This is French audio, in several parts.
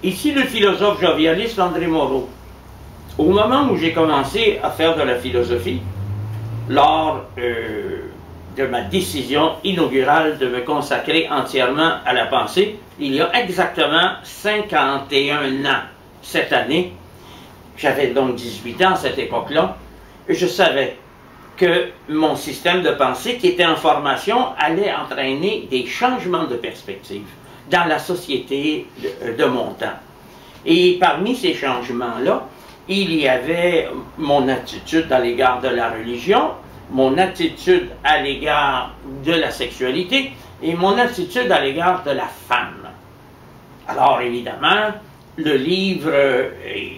Ici le philosophe jovialiste André Moreau. Au moment où j'ai commencé à faire de la philosophie, lors de ma décision inaugurale de me consacrer entièrement à la pensée, il y a exactement 51 ans, cette année, j'avais donc 18 ans à cette époque-là, je savais que mon système de pensée qui était en formation allait entraîner des changements de perspective dans la société de mon temps. Et parmi ces changements-là, il y avait mon attitude à l'égard de la religion, mon attitude à l'égard de la sexualité et mon attitude à l'égard de la femme. Alors évidemment, le livre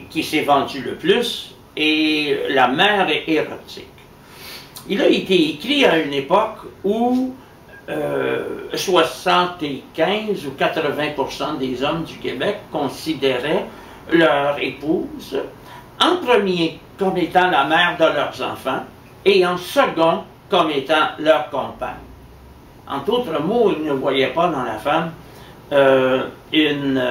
qui s'est vendu le plus est La mère érotique. Il a été écrit à une époque où 75 ou 80% des hommes du Québec considéraient leur épouse en premier comme étant la mère de leurs enfants et en second comme étant leur compagne. En d'autres mots, ils ne voyaient pas dans la femme une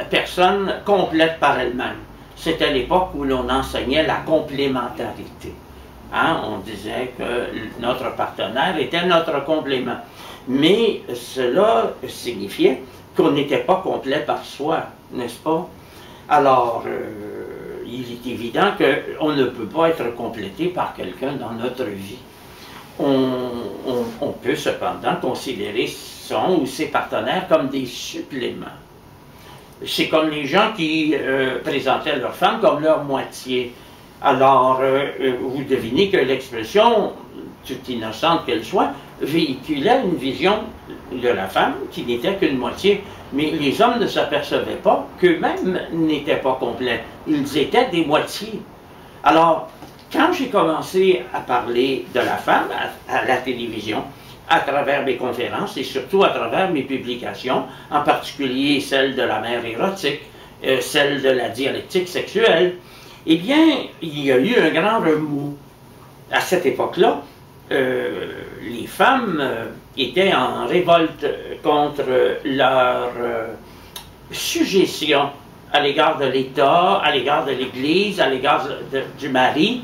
personne complète par elle-même. C'était l'époque où l'on enseignait la complémentarité. Hein? On disait que notre partenaire était notre complément. Mais cela signifiait qu'on n'était pas complet par soi, n'est-ce pas? Alors, il est évident qu'on ne peut pas être complété par quelqu'un dans notre vie. On peut cependant considérer son ou ses partenaires comme des suppléments. C'est comme les gens qui présentaient leur femme comme leur moitié. Alors, vous devinez que l'expression, toute innocente qu'elle soit, véhiculait une vision de la femme qui n'était qu'une moitié. Mais les hommes ne s'apercevaient pas qu'eux-mêmes n'étaient pas complets. Ils étaient des moitiés. Alors, quand j'ai commencé à parler de la femme à la télévision, à travers mes conférences et surtout à travers mes publications, en particulier celle de la mère érotique, celle de la dialectique sexuelle, eh bien, il y a eu un grand remous. À cette époque-là, les femmes étaient en révolte contre leur sujétion à l'égard de l'État, à l'égard de l'Église, à l'égard du mari,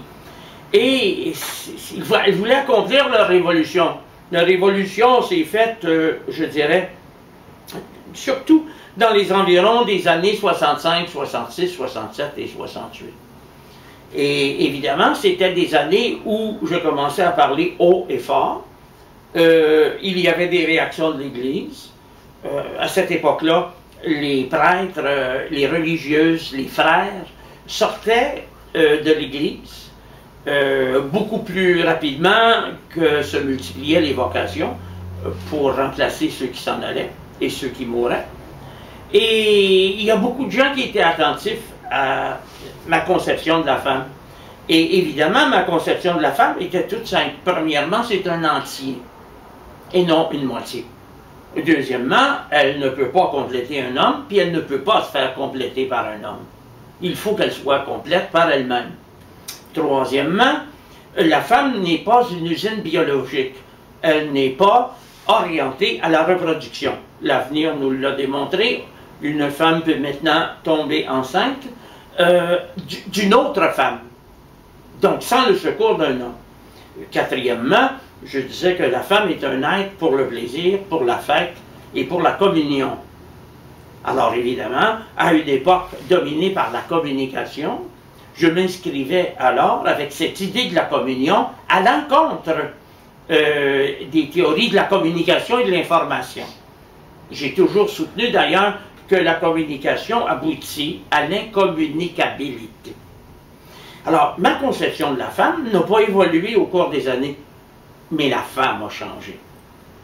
et elles voulaient accomplir leur révolution. La révolution s'est faite, je dirais, surtout dans les environs des années 65, 66, 67 et 68. Et évidemment, c'était des années où je commençais à parler haut et fort. Il y avait des réactions de l'Église. À cette époque-là, les prêtres, les religieuses, les frères sortaient de l'Église beaucoup plus rapidement que se multipliaient les vocations pour remplacer ceux qui s'en allaient et ceux qui mouraient. Et il y a beaucoup de gens qui étaient attentifs à ma conception de la femme. Et évidemment, ma conception de la femme était toute simple. Premièrement, c'est un entier et non une moitié. Deuxièmement, elle ne peut pas compléter un homme, puis elle ne peut pas se faire compléter par un homme. Il faut qu'elle soit complète par elle-même. Troisièmement, la femme n'est pas une usine biologique. Elle n'est pas orientée à la reproduction. L'avenir nous l'a démontré. Une femme peut maintenant tomber enceinte d'une autre femme. Donc, sans le secours d'un homme. Quatrièmement, je disais que la femme est un être pour le plaisir, pour la fête et pour la communion. Alors, évidemment, à une époque dominée par la communication, je m'inscrivais alors avec cette idée de la communion à l'encontre des théories de la communication et de l'information. J'ai toujours soutenu d'ailleurs que la communication aboutit à l'incommunicabilité. Alors, ma conception de la femme n'a pas évolué au cours des années, mais la femme a changé.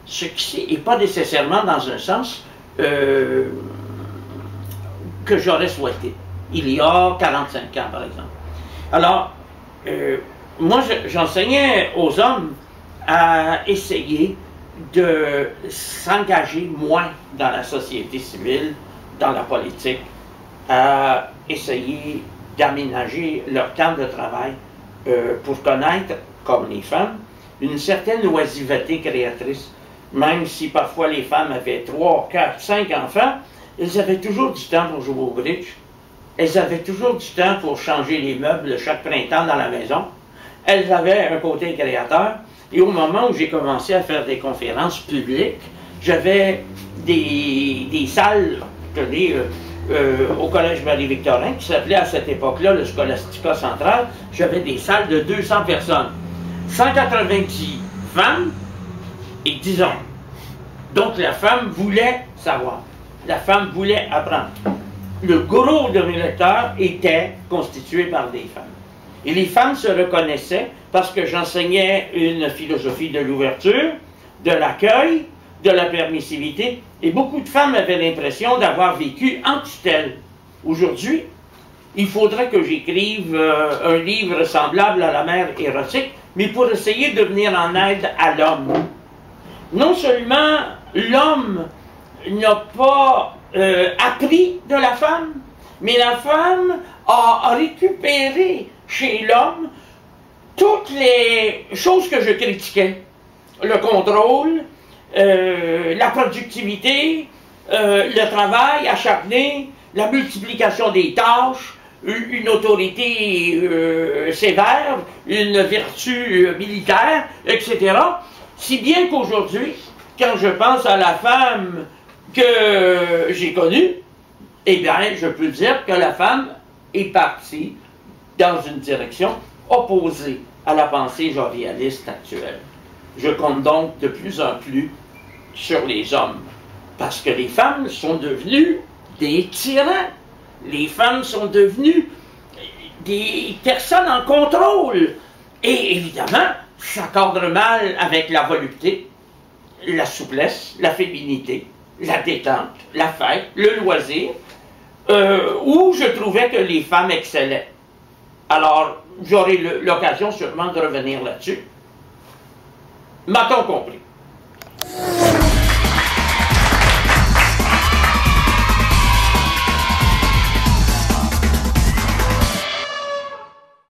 Ce qui n'est pas nécessairement dans un sens que j'aurais souhaité, il y a 45 ans par exemple. Alors, moi j'enseignais aux hommes à essayer de s'engager moins dans la société civile, dans la politique, à essayer d'aménager leur temps de travail pour connaître, comme les femmes, une certaine oisiveté créatrice. Même si parfois les femmes avaient 3, 4, 5 enfants, elles avaient toujours du temps pour jouer au bridge. Elles avaient toujours du temps pour changer les meubles chaque printemps dans la maison. Elles avaient un côté créateur. Et au moment où j'ai commencé à faire des conférences publiques, j'avais des salles, je veux dire, au Collège Marie-Victorin, qui s'appelait à cette époque-là le Scholastica Central. J'avais des salles de 200 personnes. 190 femmes et 10 hommes. Donc la femme voulait savoir. La femme voulait apprendre. Le gros de mes lecteurs était constitué par des femmes. Et les femmes se reconnaissaient parce que j'enseignais une philosophie de l'ouverture, de l'accueil, de la permissivité, et beaucoup de femmes avaient l'impression d'avoir vécu en tutelle. Aujourd'hui, il faudrait que j'écrive un livre semblable à La mère érotique, mais pour essayer de venir en aide à l'homme. Non seulement l'homme n'a pas appris de la femme, mais la femme a récupéré chez l'homme toutes les choses que je critiquais. Le contrôle, la productivité, le travail acharné, la multiplication des tâches, une autorité sévère, une vertu militaire, etc. Si bien qu'aujourd'hui, quand je pense à la femme que j'ai connue, eh bien, je peux dire que la femme est partie dans une direction opposée à la pensée jovialiste actuelle. Je compte donc de plus en plus sur les hommes, parce que les femmes sont devenues des tyrans. Les femmes sont devenues des personnes en contrôle. Et évidemment, ça cadre mal avec la volupté, la souplesse, la féminité, la détente, la fête, le loisir, où je trouvais que les femmes excellaient. Alors, j'aurai l'occasion sûrement de revenir là-dessus. M'a-t-on compris?